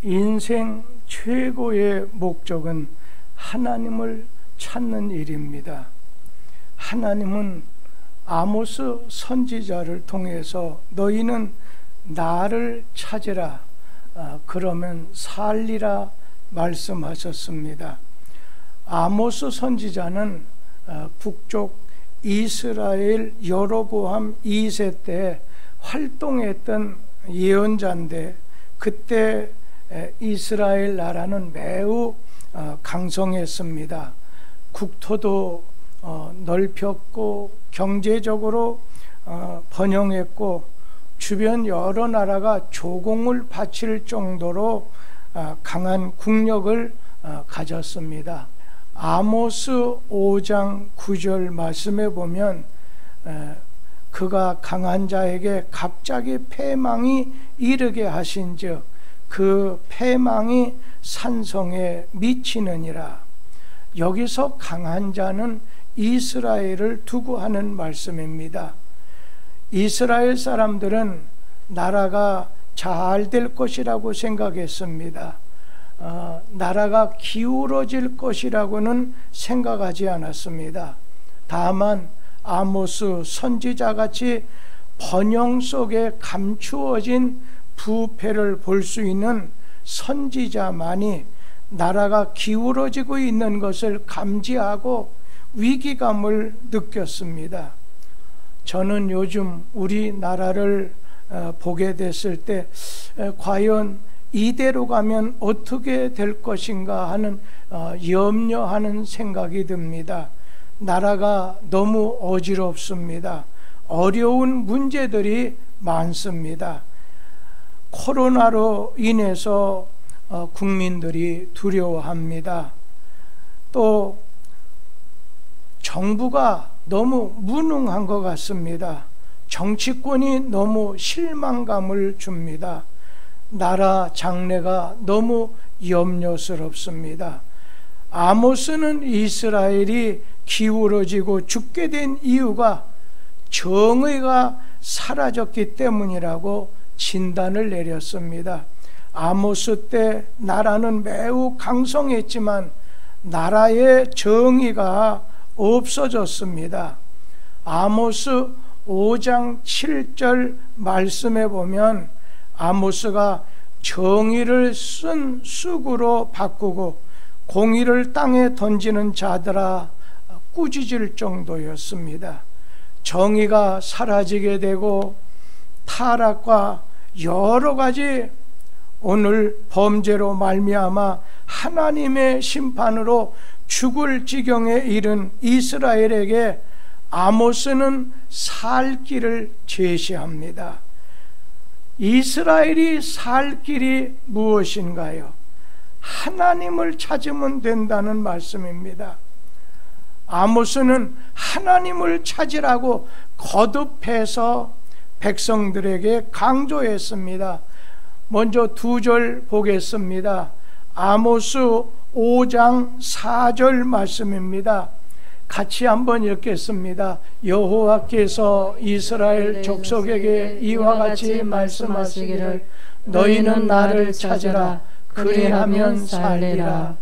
인생 최고의 목적은 하나님을 찾는 일입니다. 하나님은 아모스 선지자를 통해서 너희는 나를 찾으라, 그러면 살리라 말씀하셨습니다. 아모스 선지자는 북쪽 이스라엘 여로보암 2세 때 활동했던 예언자인데, 그때 이스라엘 나라는 매우 강성했습니다. 국토도 넓혔고 경제적으로 번영했고 주변 여러 나라가 조공을 바칠 정도로 강한 국력을 가졌습니다. 아모스 5장 9절 말씀에 보면 그가 강한 자에게 갑자기 패망이 이르게 하신즉 그 패망이 산성에 미치느니라. 여기서 강한 자는 이스라엘을 두고 하는 말씀입니다. 이스라엘 사람들은 나라가 잘 될 것이라고 생각했습니다. 나라가 기울어질 것이라고는 생각하지 않았습니다. 다만 아모스 선지자같이 번영 속에 감추어진 부패를 볼 수 있는 선지자만이 나라가 기울어지고 있는 것을 감지하고 위기감을 느꼈습니다. 저는 요즘 우리나라를 보게 됐을 때 과연 이대로 가면 어떻게 될 것인가 하는 염려하는 생각이 듭니다. 나라가 너무 어지럽습니다. 어려운 문제들이 많습니다. 코로나로 인해서 국민들이 두려워합니다. 또 정부가 너무 무능한 것 같습니다. 정치권이 너무 실망감을 줍니다. 나라 장래가 너무 염려스럽습니다. 아모스는 이스라엘이 기울어지고 죽게 된 이유가 정의가 사라졌기 때문이라고 진단을 내렸습니다. 아모스 때 나라는 매우 강성했지만 나라의 정의가 없어졌습니다. 아모스 5장 7절 말씀에 보면 아모스가 정의를 쓴 쑥으로 바꾸고 공의를 땅에 던지는 자들아 꾸짖을 정도였습니다. 정의가 사라지게 되고 타락과 여러 가지 오늘 범죄로 말미암아 하나님의 심판으로 죽을 지경에 이른 이스라엘에게 아모스는 살 길을 제시합니다. 이스라엘이 살 길이 무엇인가요? 하나님을 찾으면 된다는 말씀입니다. 아모스는 하나님을 찾으라고 거듭해서 백성들에게 강조했습니다. 먼저 2절 보겠습니다. 아모스 5장 4절 말씀입니다. 같이 한번 읽겠습니다. 여호와께서 이스라엘 족속에게 이와 같이 말씀하시기를 너희는 나를 찾으라 그리하면 살리라.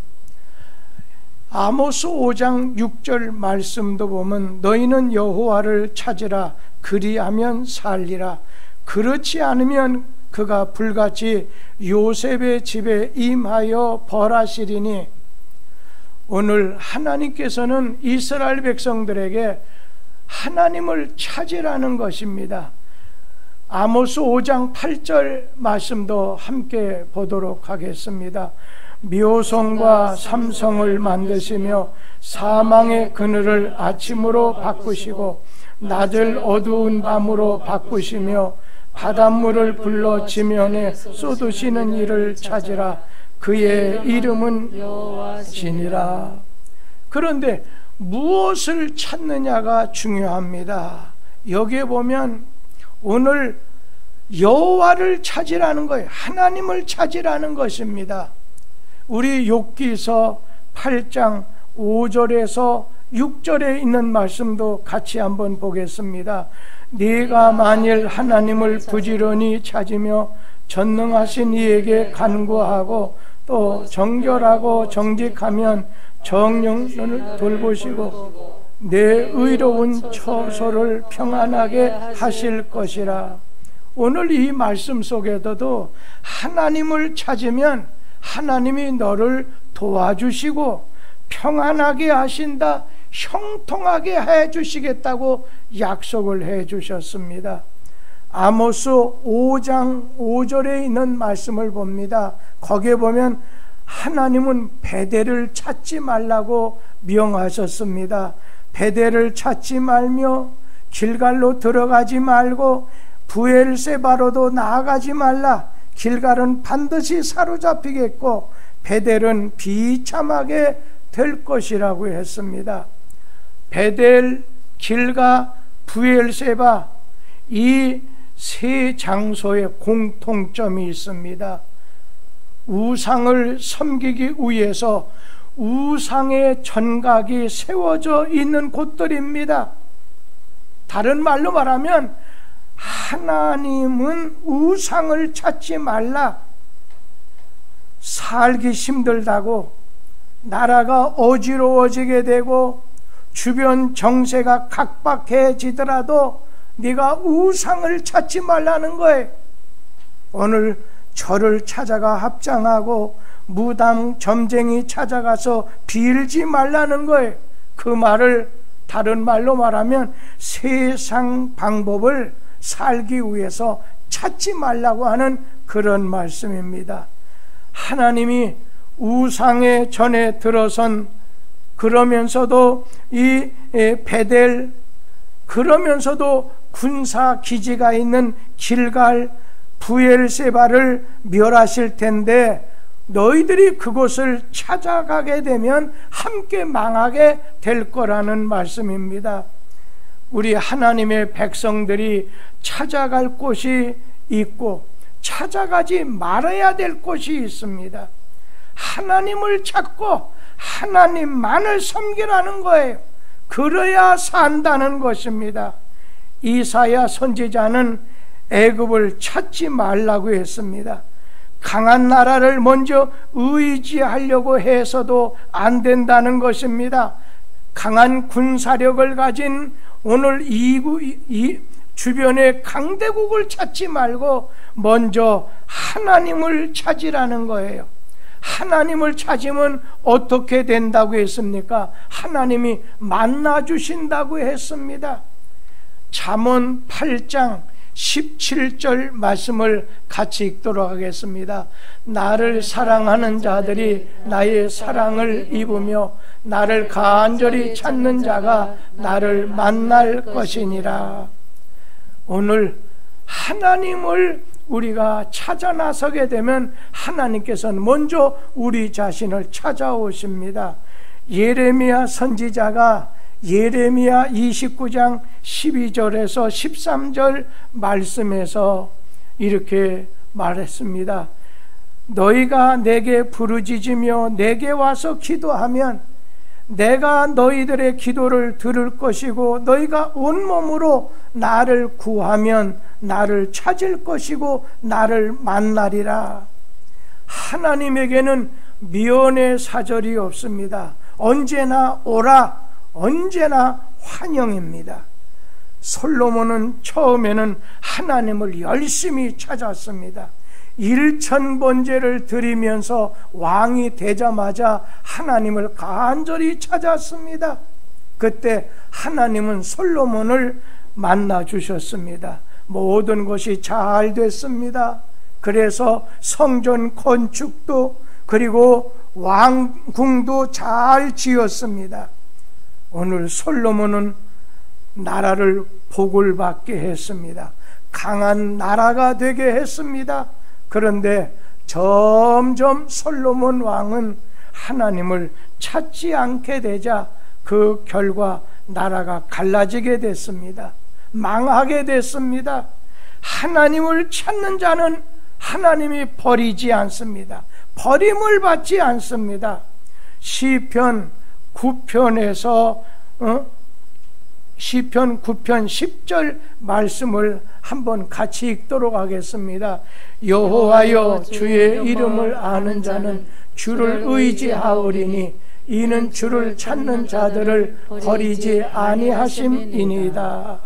아모스 5장 6절 말씀도 보면 너희는 여호와를 찾으라 그리하면 살리라. 그렇지 않으면 그가 불같이 요셉의 집에 임하여 벌하시리니. 오늘 하나님께서는 이스라엘 백성들에게 하나님을 찾으라는 것입니다. 아모스 5장 8절 말씀도 함께 보도록 하겠습니다. 묘성과 삼성을 만드시며 사망의 그늘을 아침으로 바꾸시고 낮을 어두운 밤으로 바꾸시며 바닷물을 불러 지면에 쏟으시는 이를 찾으라. 그의 이름은 여호와시니라. 그런데 무엇을 찾느냐가 중요합니다. 여기에 보면 오늘 여호와를 찾으라는 거예요. 하나님을 찾으라는 것입니다. 우리 욥기서 8장 5절에서 6절에 있는 말씀도 같이 한번 보겠습니다. 네가 만일 하나님을 부지런히 찾으며 전능하신 이에게 간구하고 또 정결하고 정직하면 정령을 돌보시고 내 의로운 처소를 평안하게 하실 것이라. 오늘 이 말씀 속에서도 하나님을 찾으면 하나님이 너를 도와주시고 평안하게 하신다, 형통하게 해주시겠다고 약속을 해주셨습니다. 아모스 5장 5절에 있는 말씀을 봅니다. 거기에 보면 하나님은 베델을 찾지 말라고 명하셨습니다. 베델을 찾지 말며 길갈로 들어가지 말고 브엘세바로도 나아가지 말라. 길갈은 반드시 사로잡히겠고 베델은 비참하게 될 것이라고 했습니다. 베델, 길가, 브엘세바, 이 세 장소에 공통점이 있습니다. 우상을 섬기기 위해서 우상의 전각이 세워져 있는 곳들입니다. 다른 말로 말하면 하나님은 우상을 찾지 말라. 살기 힘들다고 나라가 어지러워지게 되고 주변 정세가 각박해지더라도 네가 우상을 찾지 말라는 거예요. 오늘 저를 찾아가 합장하고 무당 점쟁이 찾아가서 빌지 말라는 거예요. 그 말을 다른 말로 말하면 세상 방법을 살기 위해서 찾지 말라고 하는 그런 말씀입니다. 하나님이 우상의 전에 들어선, 그러면서도 이 베델, 그러면서도 군사 기지가 있는 길갈, 브엘세바를 멸하실 텐데 너희들이 그곳을 찾아가게 되면 함께 망하게 될 거라는 말씀입니다. 우리 하나님의 백성들이 찾아갈 곳이 있고 찾아가지 말아야 될 곳이 있습니다. 하나님을 찾고 하나님만을 섬기라는 거예요. 그래야 산다는 것입니다. 이사야 선지자는 애굽을 찾지 말라고 했습니다. 강한 나라를 먼저 의지하려고 해서도 안 된다는 것입니다. 강한 군사력을 가진 오늘 이 주변의 강대국을 찾지 말고 먼저 하나님을 찾으라는 거예요. 하나님을 찾으면 어떻게 된다고 했습니까? 하나님이 만나주신다고 했습니다. 잠언 8장 17절 말씀을 같이 읽도록 하겠습니다. 나를 사랑하는 자들이 나의 사랑을 입으며 나를 간절히 찾는 자가 나를 만날 것이니라. 오늘 하나님을 우리가 찾아 나서게 되면 하나님께서는 먼저 우리 자신을 찾아오십니다. 예레미야 선지자가 예레미야 29장 12절에서 13절 말씀에서 이렇게 말했습니다. 너희가 내게 부르짖으며 내게 와서 기도하면 내가 너희들의 기도를 들을 것이고 너희가 온몸으로 나를 구하면 나를 찾을 것이고 나를 만나리라. 하나님에게는 미연의 사절이 없습니다. 언제나 오라, 언제나 환영입니다. 솔로몬은 처음에는 하나님을 열심히 찾았습니다. 1000번제를 드리면서 왕이 되자마자 하나님을 간절히 찾았습니다. 그때 하나님은 솔로몬을 만나 주셨습니다. 모든 것이 잘 됐습니다. 그래서 성전 건축도 그리고 왕궁도 잘 지었습니다. 오늘 솔로몬은 나라를 복을 받게 했습니다. 강한 나라가 되게 했습니다. 그런데 점점 솔로몬 왕은 하나님을 찾지 않게 되자 그 결과 나라가 갈라지게 됐습니다. 망하게 됐습니다. 하나님을 찾는 자는 하나님이 버리지 않습니다. 버림을 받지 않습니다. 시편 9편에서 시편 9편 10절 말씀을 한번 같이 읽도록 하겠습니다. 여호와여, 주의 이름을 아는 자는 주를 의지하오리니 이는 주를 찾는 자들을 버리지 아니하심이니이다.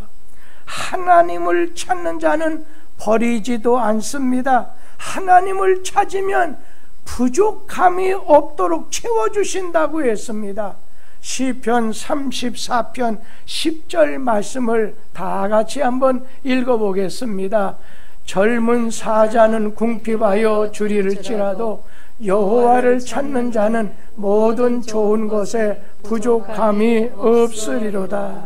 하나님을 찾는 자는 버리지도 않습니다. 하나님을 찾으면 부족함이 없도록 채워주신다고 했습니다. 시편 34편 10절 말씀을 다 같이 한번 읽어보겠습니다. 젊은 사자는 궁핍하여 주리를지라도 여호와를 찾는 자는 모든 좋은 것에 부족함이 없으리로다.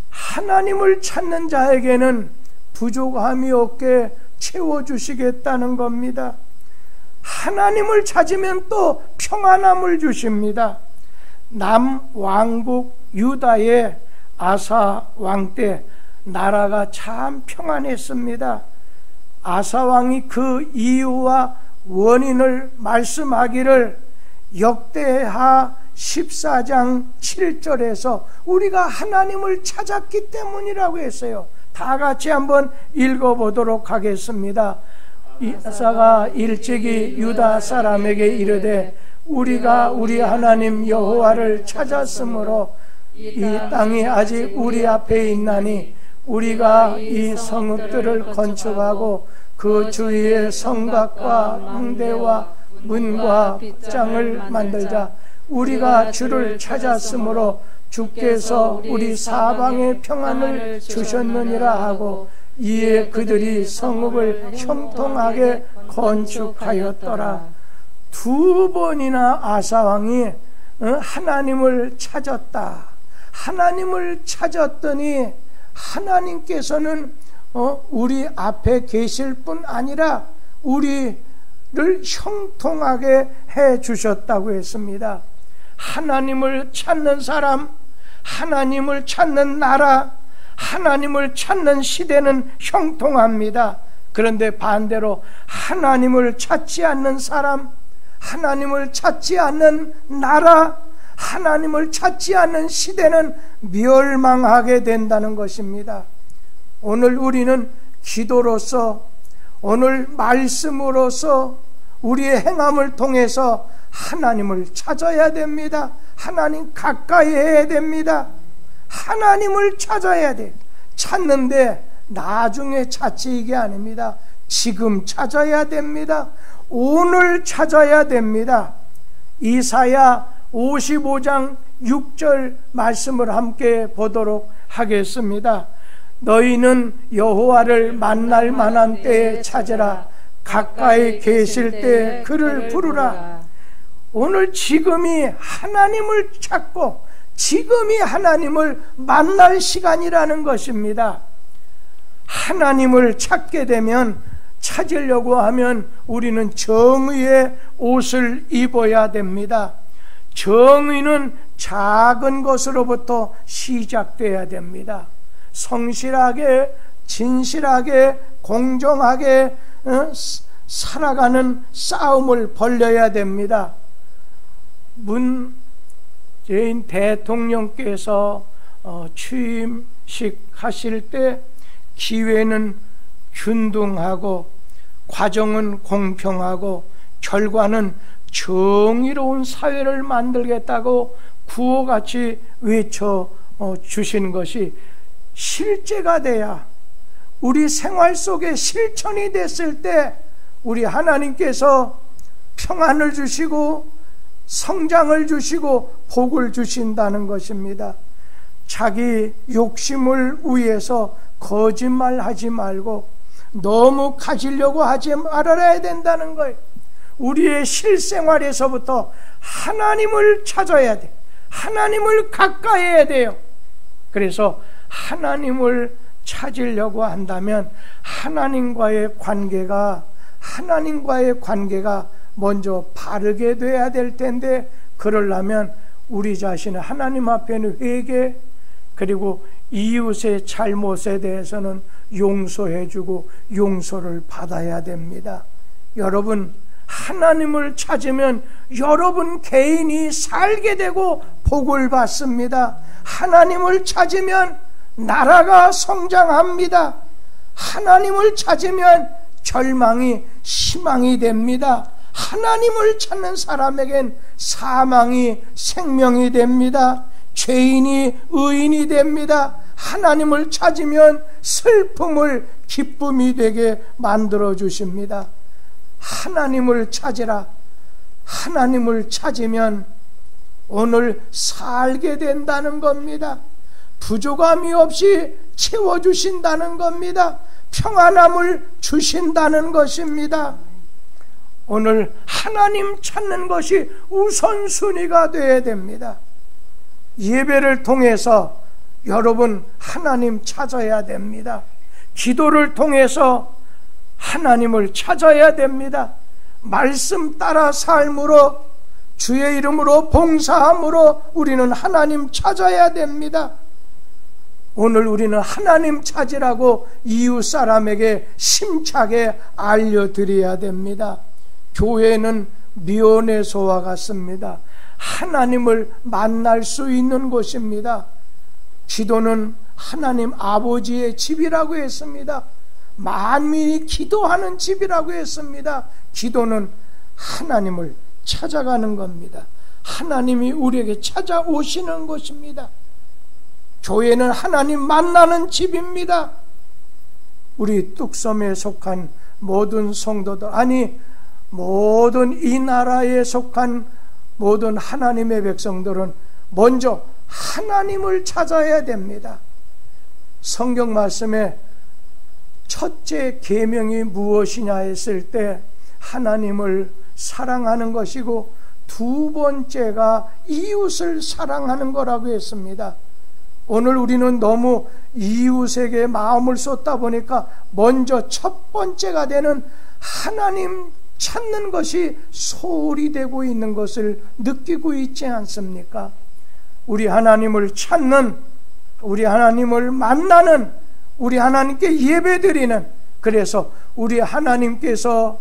하나님을 찾는 자에게는 부족함이 없게 채워주시겠다는 겁니다. 하나님을 찾으면 또 평안함을 주십니다. 남왕국 유다의 아사 왕 때 나라가 참 평안했습니다. 아사 왕이 그 이유와 원인을 말씀하기를 역대하 14장 7절에서 우리가 하나님을 찾았기 때문이라고 했어요. 다 같이 한번 읽어보도록 하겠습니다. 아사가 일찍이 유다 사람에게 이르되 우리가 우리 하나님 여호와를 찾았으므로 이 땅이 아직 우리 앞에 있나니 우리가 이 성읍들을 건축하고 그 주위에 성곽과 망대와 문과 빗장을 만들자. 우리가 주를 찾았으므로 주께서 우리 사방에 평안을 주셨느니라 하고 이에 그들이 성읍을 형통하게 건축하였더라. 두 번이나 아사왕이 하나님을 찾았다. 하나님을 찾았더니 하나님께서는 우리 앞에 계실 뿐 아니라 우리를 형통하게 해 주셨다고 했습니다. 하나님을 찾는 사람, 하나님을 찾는 나라, 하나님을 찾는 시대는 형통합니다. 그런데 반대로 하나님을 찾지 않는 사람, 하나님을 찾지 않는 나라, 하나님을 찾지 않는 시대는 멸망하게 된다는 것입니다. 오늘 우리는 기도로서, 오늘 말씀으로서 우리의 행함을 통해서 하나님을 찾아야 됩니다. 하나님 가까이 해야 됩니다. 하나님을 찾아야 돼. 찾는데 나중에 찾지 이게 아닙니다. 지금 찾아야 됩니다. 오늘 찾아야 됩니다. 이사야 55장 6절 말씀을 함께 보도록 하겠습니다. 너희는 여호와를 만날 만한 때에 찾으라. 가까이 계실 때 그를 부르라. 오늘 지금이 하나님을 찾고 지금이 하나님을 만날 시간이라는 것입니다. 하나님을 찾게 되면, 찾으려고 하면 우리는 정의의 옷을 입어야 됩니다. 정의는 작은 것으로부터 시작돼야 됩니다. 성실하게, 진실하게, 공정하게 살아가는 싸움을 벌여야 됩니다. 문재인 대통령께서 취임식 하실 때 기회는 균등하고 과정은 공평하고 결과는 정의로운 사회를 만들겠다고 구호같이 외쳐 주신 것이 실제가 돼야, 우리 생활 속에 실천이 됐을 때 우리 하나님께서 평안을 주시고 성장을 주시고 복을 주신다는 것입니다. 자기 욕심을 위해서 거짓말하지 말고 너무 가지려고 하지 말아야 된다는 거예요. 우리의 실생활에서부터 하나님을 찾아야 돼. 하나님을 가까이 해야 돼요. 그래서 하나님을 찾으려고 한다면 하나님과의 관계가 먼저 바르게 돼야 될 텐데, 그러려면 우리 자신의 하나님 앞에는 회개, 그리고 이웃의 잘못에 대해서는 용서해주고 용서를 받아야 됩니다. 여러분, 하나님을 찾으면 여러분 개인이 살게 되고 복을 받습니다. 하나님을 찾으면 나라가 성장합니다. 하나님을 찾으면 절망이 희망이 됩니다. 하나님을 찾는 사람에겐 사망이 생명이 됩니다. 죄인이 의인이 됩니다. 하나님을 찾으면 슬픔을 기쁨이 되게 만들어 주십니다. 하나님을 찾으라. 하나님을 찾으면 오늘 살게 된다는 겁니다. 부족함이 없이 채워주신다는 겁니다. 평안함을 주신다는 것입니다. 오늘 하나님 찾는 것이 우선순위가 되어야 됩니다. 예배를 통해서 여러분 하나님 찾아야 됩니다. 기도를 통해서 하나님을 찾아야 됩니다. 말씀 따라 삶으로 주의 이름으로 봉사함으로 우리는 하나님 찾아야 됩니다. 오늘 우리는 하나님 찾으라고 이웃 사람에게 심차게 알려드려야 됩니다. 교회는 미원의소와 같습니다. 하나님을 만날 수 있는 곳입니다. 기도는 하나님 아버지의 집이라고 했습니다. 만민이 기도하는 집이라고 했습니다. 기도는 하나님을 찾아가는 겁니다. 하나님이 우리에게 찾아오시는 곳입니다. 교회는 하나님 만나는 집입니다. 우리 뚝섬에 속한 모든 성도들, 아니 모든 이 나라에 속한 모든 하나님의 백성들은 먼저 하나님을 찾아야 됩니다. 성경 말씀에 첫째 계명이 무엇이냐 했을 때 하나님을 사랑하는 것이고 두 번째가 이웃을 사랑하는 거라고 했습니다. 오늘 우리는 너무 이웃에게 마음을 쏟다 보니까 먼저 첫 번째가 되는 하나님 찾는 것이 소홀히 되고 있는 것을 느끼고 있지 않습니까? 우리 하나님을 찾는, 우리 하나님을 만나는, 우리 하나님께 예배드리는, 그래서 우리 하나님께서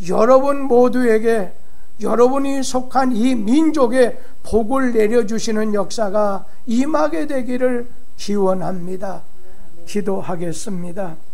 여러분 모두에게 여러분이 속한 이 민족에 복을 내려주시는 역사가 임하게 되기를 기원합니다. 기도하겠습니다.